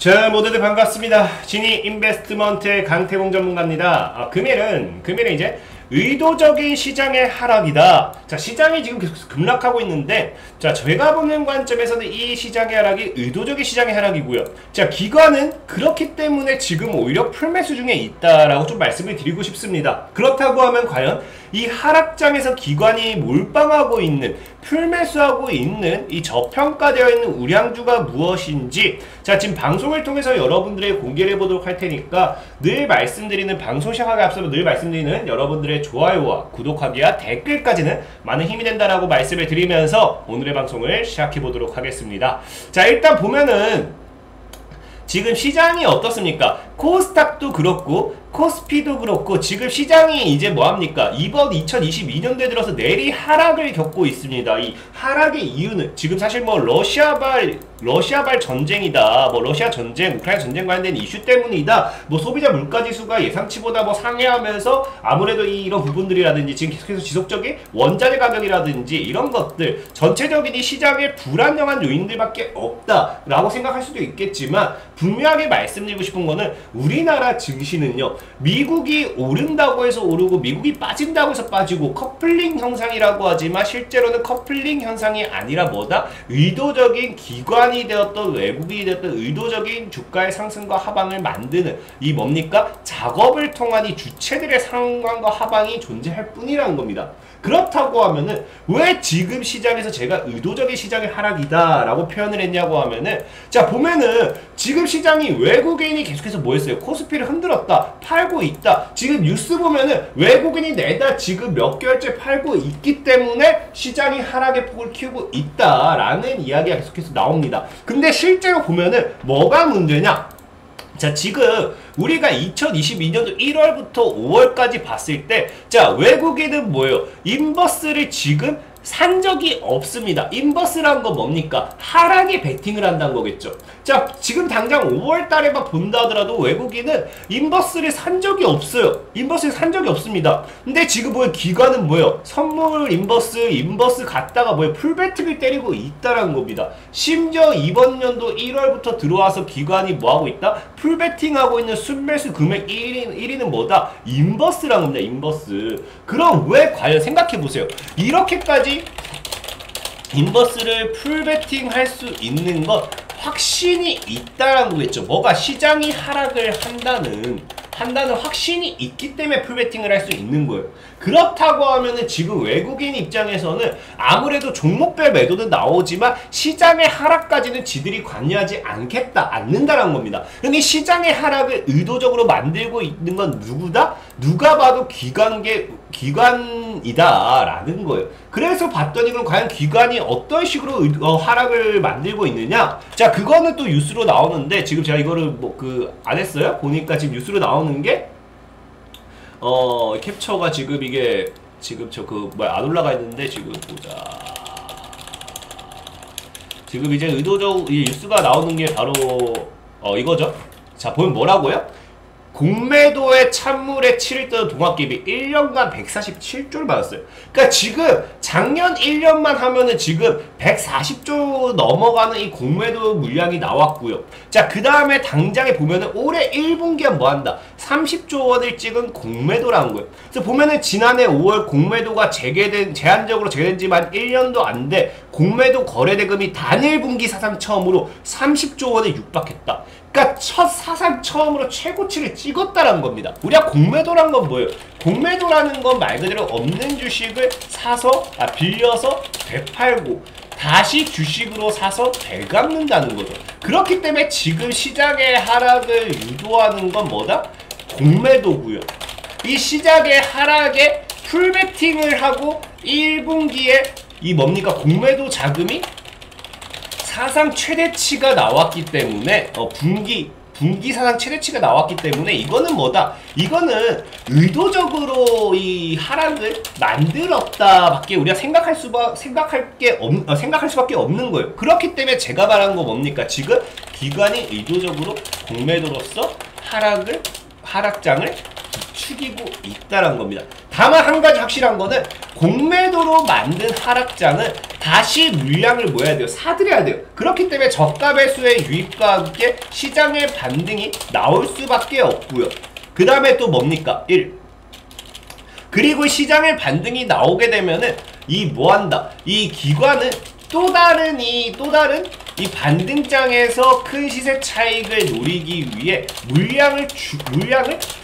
자, 모두들 반갑습니다. 지니 인베스트먼트의 강태봉 전문가입니다. 금일은 이제 의도적인 시장의 하락이다. 자, 시장이 지금 계속 급락하고 있는데, 자, 제가 보는 관점에서는 이 시장의 하락이 의도적인 시장의 하락이고요. 자, 기관은 그렇기 때문에 지금 오히려 풀매수 중에 있다라고 좀 말씀을 드리고 싶습니다. 그렇다고 하면 과연 이 하락장에서 기관이 몰빵하고 있는, 풀매수하고 있는 이 저평가되어 있는 우량주가 무엇인지, 자, 지금 방송을 통해서 여러분들에게 공개를 해보도록 할 테니까, 늘 말씀드리는, 방송 시작하기 앞서서 늘 말씀드리는 여러분들의 좋아요와 구독하기와 댓글까지는 많은 힘이 된다라고 말씀을 드리면서 오늘의 방송을 시작해 보도록 하겠습니다. 자, 일단 보면은 지금 시장이 어떻습니까? 코스닥도 그렇고 코스피도 그렇고 지금 시장이 이제 뭐합니까? 이번 2022년도에 들어서 내리 하락을 겪고 있습니다. 이 하락의 이유는 지금 사실 뭐 러시아발 전쟁이다, 뭐 러시아 전쟁, 우크라이나 전쟁 관련된 이슈 때문이다, 뭐 소비자 물가지수가 예상치보다 뭐 상회하면서 아무래도 이런 부분들이라든지 지금 계속해서 지속적인 원자재 가격이라든지 이런 것들 전체적인 이 시장의 불안정한 요인들밖에 없다라고 생각할 수도 있겠지만, 분명하게 말씀드리고 싶은 거는 우리나라 증시는요, 미국이 오른다고 해서 오르고 미국이 빠진다고 해서 빠지고 커플링 현상이라고 하지만 실제로는 커플링 현상이 아니라 뭐다? 의도적인 기관이 되었던 외국인이 되었던 의도적인 주가의 상승과 하방을 만드는 이 뭡니까? 작업을 통한 이 주체들의 상관과 하방이 존재할 뿐이라는 겁니다. 그렇다고 하면은 왜 지금 시장에서 제가 의도적인 시장의 하락이다 라고 표현을 했냐고 하면은, 자, 보면은 지금 시장이 외국인이 계속해서 뭐 했어요? 코스피를 흔들었다, 팔고 있다. 지금 뉴스 보면은 외국인이 내다 지금 몇 개월째 팔고 있기 때문에 시장이 하락의 폭을 키우고 있다라는 이야기가 계속해서 나옵니다. 근데 실제로 보면은 뭐가 문제냐? 자, 지금 우리가 2022년도 1월부터 5월까지 봤을 때, 자, 외국인은 뭐예요? 인버스를 지금 산 적이 없습니다. 인버스라는 건 뭡니까? 하락에 베팅을 한다는 거겠죠. 자, 지금 당장 5월 달에만 본다 하더라도 외국인은 인버스를 산 적이 없어요. 인버스를 산 적이 없습니다. 근데 지금 뭐예요? 기관은 뭐예요? 선물 인버스 갖다가 뭐예요? 풀베팅을 때리고 있다라는 겁니다. 심지어 이번 연도 1월부터 들어와서 기관이 뭐하고 있다? 풀베팅하고 있는 순매수 금액 1위는 뭐다? 인버스라는 겁니다. 인버스. 그럼 왜 과연 생각해보세요. 이렇게까지 인버스를 풀베팅 할 수 있는 것, 확신이 있다라는 거겠죠. 뭐가 시장이 하락을 한다는 확신이 있기 때문에 풀베팅을 할 수 있는 거예요. 그렇다고 하면은 지금 외국인 입장에서는 아무래도 종목별 매도는 나오지만 시장의 하락까지는 지들이 관여하지 않는다라는 겁니다. 근데 시장의 하락을 의도적으로 만들고 있는 건 누구다? 누가 봐도 기관이다라는 거예요. 그래서 봤더니 그럼 과연 기관이 어떤 식으로 하락을 만들고 있느냐? 자, 그거는 또 뉴스로 나오는데, 지금 제가 이거를 뭐 안 했어요? 보니까 지금 뉴스로 나오는 게 캡처가 지금 이게 지금 안 올라가 있는데, 지금 보자. 지금 이제 의도적 이 뉴스가 나오는 게 바로 이거죠. 자, 보면 뭐라고요? 공매도의 찬물에 치를 떠는 동학개비 1년간 147조를 받았어요. 그러니까 지금 작년 1년만 하면은 지금 140조 넘어가는 이 공매도 물량이 나왔고요. 자, 그 다음에 당장에 보면은 올해 1분기에 뭐 한다? 30조 원을 찍은 공매도라는 거예요. 그래서 보면은 지난해 5월 공매도가 제한적으로 재개된 지만 1년도 안 돼 공매도 거래대금이 단일 분기 사상 처음으로 30조 원에 육박했다. 그러니까 사상 처음으로 최고치를 찍었다라는 겁니다. 우리가 공매도란 건 뭐예요? 공매도라는 건 말 그대로 없는 주식을 빌려서 되팔고 다시 주식으로 사서 되갚는다는 거죠. 그렇기 때문에 지금 시장의 하락을 유도하는 건 뭐다? 공매도고요. 이 시장의 하락에 풀베팅을 하고 1분기에 이 뭡니까? 공매도 자금이 사상 최대치가 나왔기 때문에 분기 사상 최대치가 나왔기 때문에 이거는 뭐다? 이거는 의도적으로 이 하락을 만들었다밖에 우리가 생각할 수밖에 없는 거예요. 그렇기 때문에 제가 말한 거 뭡니까? 지금 기관이 의도적으로 공매도로서 하락장을 부추기고 있다는 겁니다. 다만 한 가지 확실한 거는 공매도로 만든 하락장은 다시 물량을 뭐 해야 돼요? 사들여야 돼요. 그렇기 때문에 저가 배수의 유입과 함께 시장의 반등이 나올 수밖에 없고요. 그 다음에 또 뭡니까? 1. 그리고 시장의 반등이 나오게 되면은 이 뭐한다? 이 기관은 또 다른 이 반등장에서 큰 시세 차익을 노리기 위해 물량을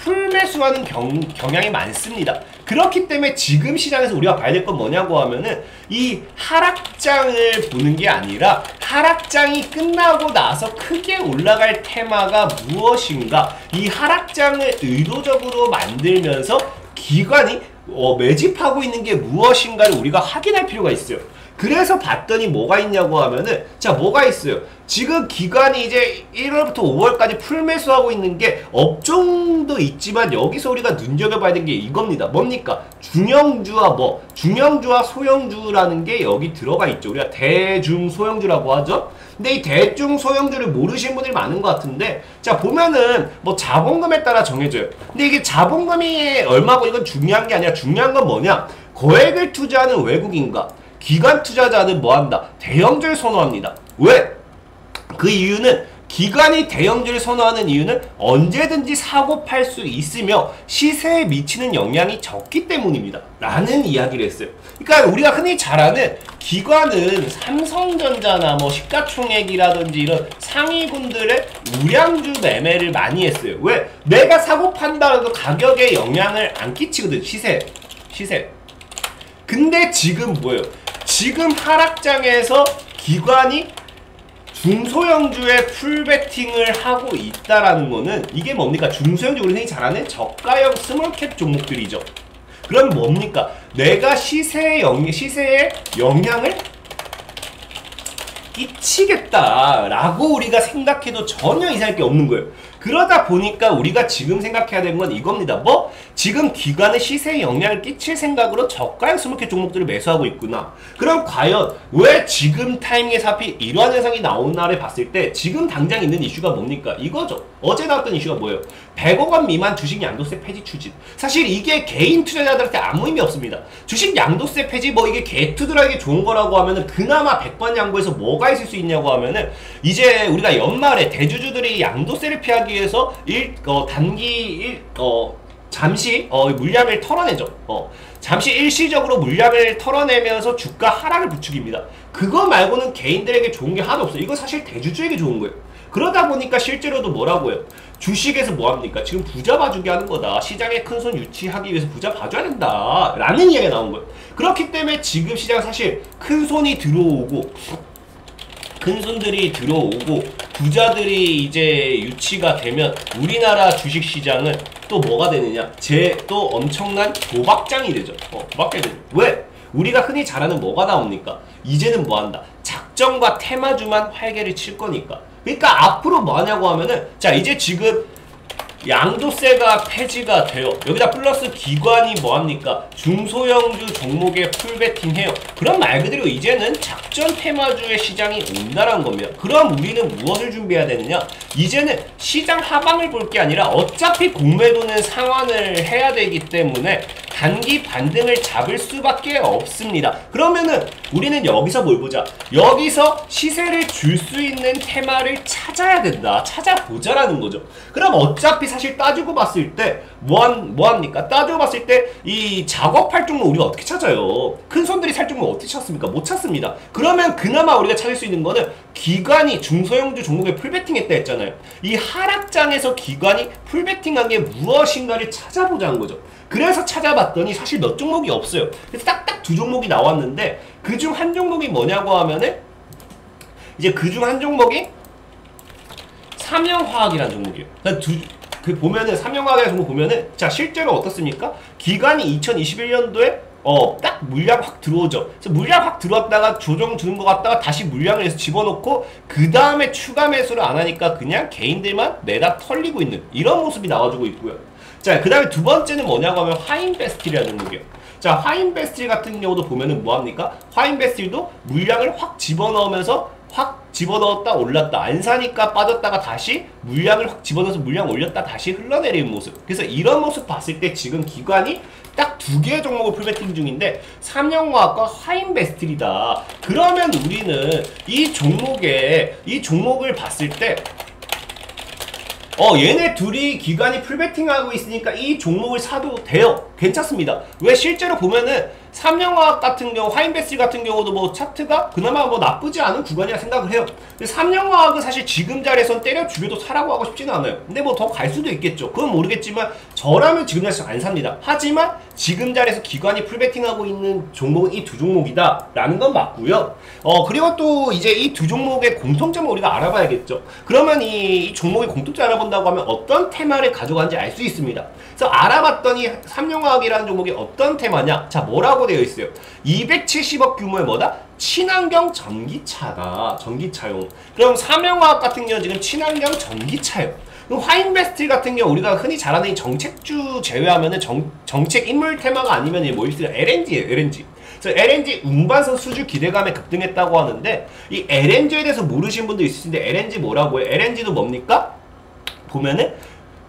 풀매수하는 경향이 많습니다. 그렇기 때문에 지금 시장에서 우리가 봐야 될 건 뭐냐고 하면은 이 하락장을 보는 게 아니라 하락장이 끝나고 나서 크게 올라갈 테마가 무엇인가, 이 하락장을 의도적으로 만들면서 기관이 매집하고 있는 게 무엇인가를 우리가 확인할 필요가 있어요. 그래서 봤더니 뭐가 있냐고 하면은, 자, 뭐가 있어요? 지금 기관이 이제 1월부터 5월까지 풀매수하고 있는 게 업종도 있지만 여기서 우리가 눈여겨봐야 되는 게 이겁니다. 뭡니까? 중형주와 중형주와 소형주라는 게 여기 들어가 있죠. 우리가 대중소형주라고 하죠. 근데 이 대중소형주를 모르시는 분들이 많은 것 같은데, 자, 보면은 뭐 자본금에 따라 정해져요. 근데 이게 자본금이 얼마고 이건 중요한 게 아니라 중요한 건 뭐냐? 거액을 투자하는 외국인과 기관 투자자는 뭐한다? 대형주를 선호합니다. 왜? 그 이유는 기관이 대형주를 선호하는 이유는 언제든지 사고 팔 수 있으며 시세에 미치는 영향이 적기 때문입니다. 라는 이야기를 했어요. 그러니까 우리가 흔히 잘 아는 기관은 삼성전자나 뭐 시가총액이라든지 이런 상위군들의 우량주 매매를 많이 했어요. 왜? 내가 사고 판다라도 가격에 영향을 안 끼치거든. 시세. 근데 지금 뭐예요? 지금 하락장에서 기관이 중소형주에 풀베팅을 하고 있다라는 거는 이게 뭡니까? 중소형주 우리 흔히 잘 아는 저가형 스몰캡 종목들이죠. 그럼 뭡니까? 내가 시세에 영향을 끼치겠다라고 우리가 생각해도 전혀 이상할 게 없는 거예요. 그러다 보니까 우리가 지금 생각해야 되는 건 이겁니다. 지금 기관의 시세에 영향을 끼칠 생각으로 저가형 스몰캡 종목들을 매수하고 있구나. 그럼 과연 왜 지금 타이밍에서 하필 이러한 현상이 나오나를 봤을 때 지금 당장 있는 이슈가 뭡니까? 이거죠. 어제 나왔던 이슈가 뭐예요? 100억 원 미만 주식 양도세 폐지 추진. 사실 이게 개인 투자자들한테 아무 의미 없습니다. 주식 양도세 폐지 이게 개투들에게 좋은 거라고 하면은 그나마 100번 양보해서 뭐가 있을 수 있냐고 하면은 이제 우리가 연말에 대주주들이 양도세를 피하기 위해서 잠시 물량을 털어내죠. 잠시 일시적으로 물량을 털어내면서 주가 하락을 부추깁니다. 그거 말고는 개인들에게 좋은 게 하나도 없어요. 이거 사실 대주주에게 좋은 거예요. 그러다 보니까 실제로도 뭐라고 해요? 주식에서 뭐합니까? 지금 부자 봐주기 하는 거다. 시장에 큰손 유치하기 위해서 부자 봐줘야 된다. 라는 이야기가 나온 거예요. 그렇기 때문에 지금 시장은 사실 큰손이 들어오고 큰손들이 들어오고 부자들이 이제 유치가 되면 우리나라 주식시장은 또 뭐가 되느냐? 또 엄청난 도박장이 되죠. 도박장이 되죠. 왜? 우리가 흔히 잘 아는 뭐가 나옵니까? 이제는 뭐한다? 작정과 테마주만 활개를 칠 거니까. 그러니까 앞으로 뭐하냐고 하면은, 자, 이제 지금 양도세가 폐지가 돼요. 여기다 플러스 기관이 뭐합니까? 중소형주 종목에 풀베팅해요. 그럼 말 그대로 이제는 작전 테마주의 시장이 온다는 겁니다. 그럼 우리는 무엇을 준비해야 되느냐? 이제는 시장 하방을 볼 게 아니라 어차피 공매도는 상환을 해야 되기 때문에 단기 반등을 잡을 수밖에 없습니다. 그러면은 우리는 여기서 뭘 보자? 여기서 시세를 줄 수 있는 테마를 찾아야 된다. 찾아보자라는 거죠. 그럼 어차피 사실 따지고 봤을 때 뭐합니까? 따지고 봤을 때 이 작업할 종목 우리가 어떻게 찾아요? 큰 손들이 살 종목 어떻게 찾습니까? 못 찾습니다. 그러면 그나마 우리가 찾을 수 있는 거는 기관이 중소형주 종목에 풀베팅 했다 했잖아요. 이 하락장에서 기관이 풀베팅한 게 무엇인가를 찾아보자는 거죠. 그래서 찾아봤더니 사실 몇 종목이 없어요. 그래서 딱딱 두 종목이 나왔는데 그중 한 종목이 뭐냐고 하면은 이제 그중 한 종목이 삼영화학이라는 종목이에요. 보면은 삼영화학이라는 종목 보면은 자 실제로 어떻습니까? 기관이 2021년도에 딱 물량 확 들어오죠. 그래서 물량 확 들어왔다가 조정 주는 것 같다가 다시 물량을 해서 집어넣고 그 다음에 추가 매수를 안 하니까 그냥 개인들만 내다 털리고 있는 이런 모습이 나와주고 있고요. 자, 그 다음에 두 번째는 뭐냐고 하면 화인베스틸이라는 종목이에요. 자, 화인베스틸 같은 경우도 보면은 뭐합니까? 화인베스틸도 물량을 확 집어넣으면서 확 집어넣었다 올랐다, 안 사니까 빠졌다가 다시 물량을 확 집어넣어서 물량 올렸다 다시 흘러내리는 모습. 그래서 이런 모습 봤을 때 지금 기관이 딱 두 개의 종목을 풀베팅 중인데 삼성화학과 화인베스트리다. 그러면 우리는 이 종목을 봤을 때 얘네 둘이 기관이 풀베팅하고 있으니까 이 종목을 사도 돼요. 괜찮습니다. 왜 실제로 보면은 삼성화학 같은 경우, 화인베스트 같은 경우도 뭐 차트가 그나마 뭐 나쁘지 않은 구간이라 생각을 해요. 근데 삼성화학은 사실 지금 자리에선 때려 죽여도 사라고 하고 싶지는 않아요. 근데 뭐 더 갈 수도 있겠죠. 그건 모르겠지만 저라면 지금 자리에서 안 삽니다. 하지만 지금 자리에서 기관이 풀베팅하고 있는 종목은 이 두 종목이다 라는 건 맞고요. 그리고 또 이제 이 두 종목의 공통점을 우리가 알아봐야겠죠. 그러면 이 종목의 공통점 알아본다고 하면 어떤 테마를 가져가는지 알 수 있습니다. 그래서 알아봤더니 삼성화학이라는 종목이 어떤 테마냐? 자, 뭐라고 되어 있어요? 270억 규모의 뭐다? 친환경 전기차다. 전기차용. 그럼 삼성화학 같은 경우는 지금 친환경 전기차용. 그럼 화인베스트 같은 경우 우리가 흔히 잘 아는 이 정책주 제외하면은 정책 인물 테마가 아니면 뭐 있어요? LNG예요. LNG. 그래서 LNG 운반선 수주 기대감에 급등했다고 하는데 이 LNG에 대해서 모르시는 분도 있을 텐데 LNG 뭐라고 해요? LNG도 뭡니까? 보면은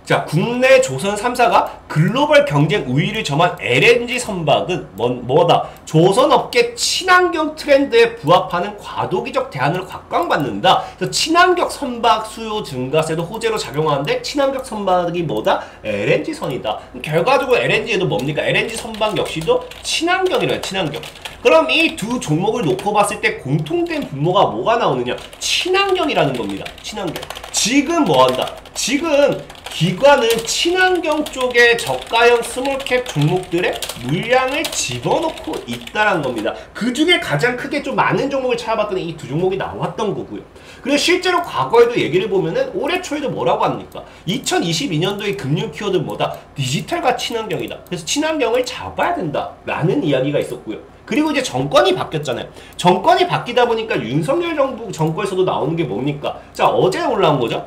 자, 국내 조선 3사가 글로벌 경쟁 우위를 점한 LNG 선박은 뭐다? 조선업계 친환경 트렌드에 부합하는 과도기적 대안으로 각광받는다. 그래서 친환경 선박 수요 증가세도 호재로 작용하는데 친환경 선박이 뭐다? LNG선이다. 결과적으로 LNG에도 뭡니까? LNG 선박 역시도 친환경이래요. 친환경. 그럼 이 두 종목을 놓고 봤을 때 공통된 분모가 뭐가 나오느냐? 친환경이라는 겁니다. 친환경. 지금 뭐한다? 지금 기관은 친환경 쪽에 저가형 스몰캡 종목들의 물량을 집어넣고 있다는 겁니다. 그 중에 가장 크게 좀 많은 종목을 찾아봤더니 이 두 종목이 나왔던 거고요. 그리고 실제로 과거에도 얘기를 보면은 올해 초에도 뭐라고 합니까? 2022년도의 금융 키워드는 뭐다? 디지털과 친환경이다. 그래서 친환경을 잡아야 된다 라는 이야기가 있었고요. 그리고 이제 정권이 바뀌었잖아요. 정권이 바뀌다 보니까 윤석열 정부 정권에서도 나오는 게 뭡니까? 자, 어제 올라온 거죠.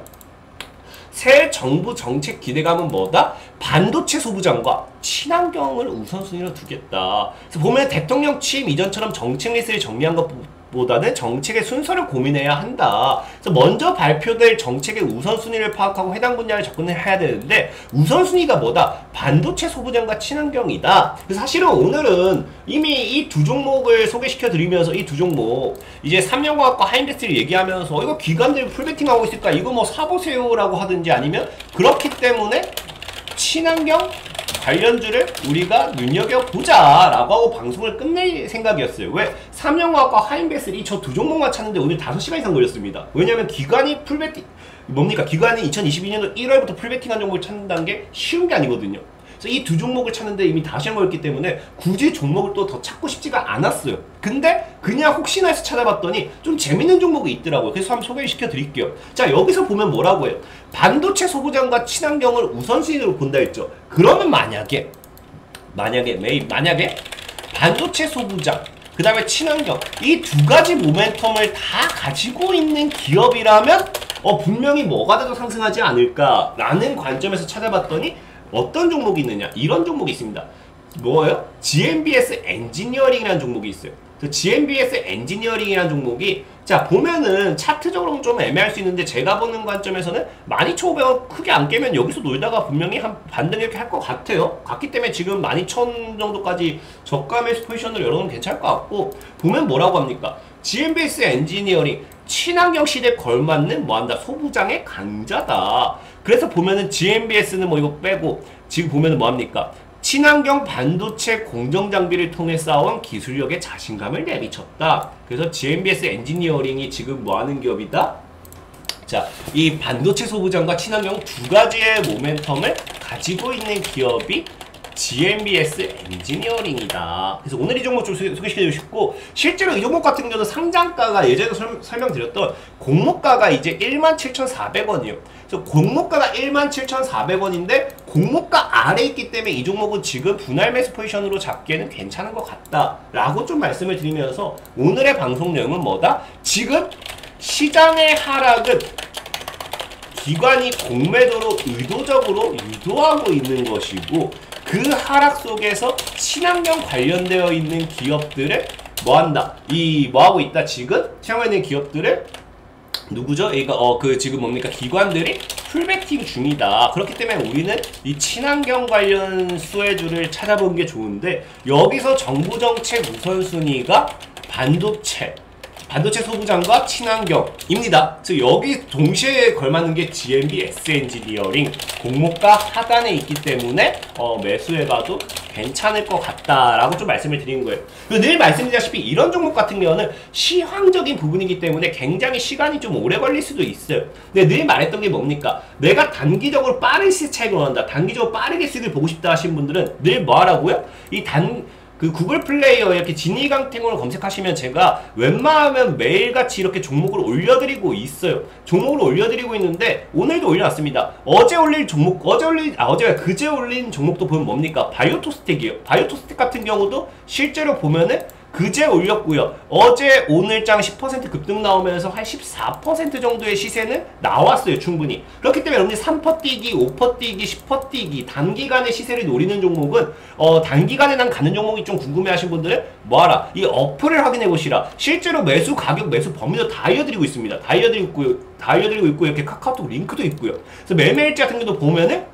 새 정부 정책 기대감은 뭐다? 반도체 소부장과 친환경을 우선순위로 두겠다. 그래서 보면 대통령 취임 이전처럼 정책 리스트를 정리한 것보다는 정책의 순서를 고민해야 한다. 그래서 먼저 발표될 정책의 우선순위를 파악하고 해당 분야를 접근해야 되는데 우선순위가 뭐다? 반도체 소부장과 친환경이다. 그래서 사실은 오늘은 이미 이 두 종목을 소개시켜 드리면서 이 두 종목 이제 삼성화학과 화인베스트를 얘기하면서 이거 기관들 풀베팅하고 있을까? 이거 뭐 사보세요라고 하든지 아니면 그렇기 때문에 친환경 관련주를 우리가 눈여겨보자 라고 하고 방송을 끝낼 생각이었어요. 왜? 삼성화학과 화인베스트 저 두 종목만 찾는데 오늘 5시간 이상 걸렸습니다. 왜냐면 기관이 풀베팅 뭡니까? 기관이 2022년도 1월부터 풀베팅한 종목을 찾는다는 게 쉬운 게 아니거든요. 그래서 이 두 종목을 찾는데 이미 5시간 걸렸기 때문에 굳이 종목을 또 더 찾고 싶지가 않았어요. 근데 그냥 혹시나 해서 찾아봤더니 좀 재밌는 종목이 있더라고요. 그래서 한번 소개시켜 드릴게요. 자, 여기서 보면 뭐라고 해요? 반도체 소부장과 친환경을 우선순위로 본다 했죠. 그러면 만약에 반도체 소부장 그 다음에 친환경 이 두 가지 모멘텀을 다 가지고 있는 기업이라면 분명히 뭐가 돼도 상승하지 않을까라는 관점에서 찾아봤더니 어떤 종목이 있느냐? 이런 종목이 있습니다. 뭐예요? GMBS 엔지니어링이라는 종목이 있어요. 그 GMBS 엔지니어링이라는 종목이 자 보면은 차트적으로는 좀 애매할 수 있는데 제가 보는 관점에서는 12,500원 크게 안 깨면 여기서 놀다가 분명히 한 반등 이렇게 할 것 같아요. 같기 때문에 지금 12,000 정도까지 저가 매수 포지션을 열어놓으면 괜찮을 것 같고 보면 뭐라고 합니까? GMBS 엔지니어링 친환경 시대에 걸맞는 뭐한다? 소부장의 강자다. 그래서 보면은 GMBS는 뭐 이거 빼고 지금 보면은 뭐합니까? 친환경 반도체 공정 장비를 통해 쌓아온 기술력에 자신감을 내비쳤다. 그래서 GMBS 엔지니어링이 지금 뭐하는 기업이다? 자, 이 반도체 소부장과 친환경 두 가지의 모멘텀을 가지고 있는 기업이 GMBS 엔지니어링이다. 그래서 오늘 이 종목 좀 소개시켜드리고 싶고 실제로 이 종목 같은 경우는 상장가가 예전에 설명드렸던 공모가가 이제 17,400원이에요. 그래서 공모가가 17,400원인데 공모가 아래에 있기 때문에 이 종목은 지금 분할 매수 포지션으로 잡기에는 괜찮은 것 같다 라고 좀 말씀을 드리면서 오늘의 방송 내용은 뭐다? 지금 시장의 하락은 기관이 공매도로 의도적으로 유도하고 있는 것이고 그 하락 속에서 친환경 관련되어 있는 기업들의 뭐한다? 뭐하고 있다? 지금 시장에 있는 기업들을 누구죠? 이거 지금 뭡니까? 기관들이 풀베팅 중이다. 그렇기 때문에 우리는 이 친환경 관련 수혜주를 찾아보는 게 좋은데, 여기서 정부 정책 우선순위가 반도체 소부장과 친환경입니다. 즉 여기 동시에 걸맞는 게 GMB S엔지니어링 공모가 하단에 있기 때문에 매수해봐도 괜찮을 것 같다라고 좀 말씀을 드리는 거예요. 늘 말씀드렸다시피 이런 종목 같은 경우는 시황적인 부분이기 때문에 굉장히 시간이 좀 오래 걸릴 수도 있어요. 근데 늘 말했던 게 뭡니까? 내가 단기적으로 빠른 시세 차익을 원한다, 단기적으로 빠르게 수익을 보고 싶다 하신 분들은 늘 뭐 하라고요? 구글 플레이어 이렇게 진이강탱으로 검색하시면 제가 웬만하면 매일같이 이렇게 종목을 올려드리고 있어요. 종목을 올려드리고 있는데 오늘도 올려놨습니다. 그제 올린 종목도 보면 뭡니까? 바이오토스텍이에요. 바이오토스텍 같은 경우도 실제로 보면은 그제 올렸고요. 어제 오늘장 10% 급등 나오면서 한 14% 정도의 시세는 나왔어요. 충분히. 그렇기 때문에 여러분들이 3% 뛰기, 5% 뛰기, 10% 뛰기 단기간의 시세를 노리는 종목은 단기간에 난 가는 종목이 좀 궁금해하신 분들은 뭐하라? 이 어플을 확인해 보시라. 실제로 매수 가격, 매수 범위도 다 알려드리고 있습니다. 다 알려드리고 있고 이렇게 카카오톡 링크도 있고요. 그래서 매매일지 같은 경우도 보면은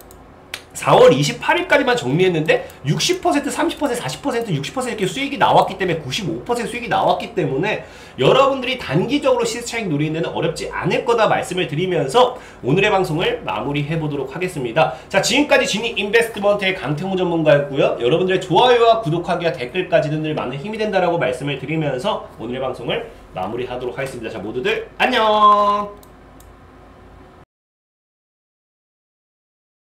4월 28일까지만 정리했는데 60%, 30%, 40%, 60% 이렇게 수익이 나왔기 때문에 95% 수익이 나왔기 때문에 여러분들이 단기적으로 시세 차익 노리는 데는 어렵지 않을 거다 말씀을 드리면서 오늘의 방송을 마무리해 보도록 하겠습니다. 자, 지금까지 지니 인베스트먼트의 강태홍 전문가였고요. 여러분들의 좋아요와 구독하기와 댓글까지는 늘 많은 힘이 된다라고 말씀을 드리면서 오늘의 방송을 마무리하도록 하겠습니다. 자, 모두들 안녕.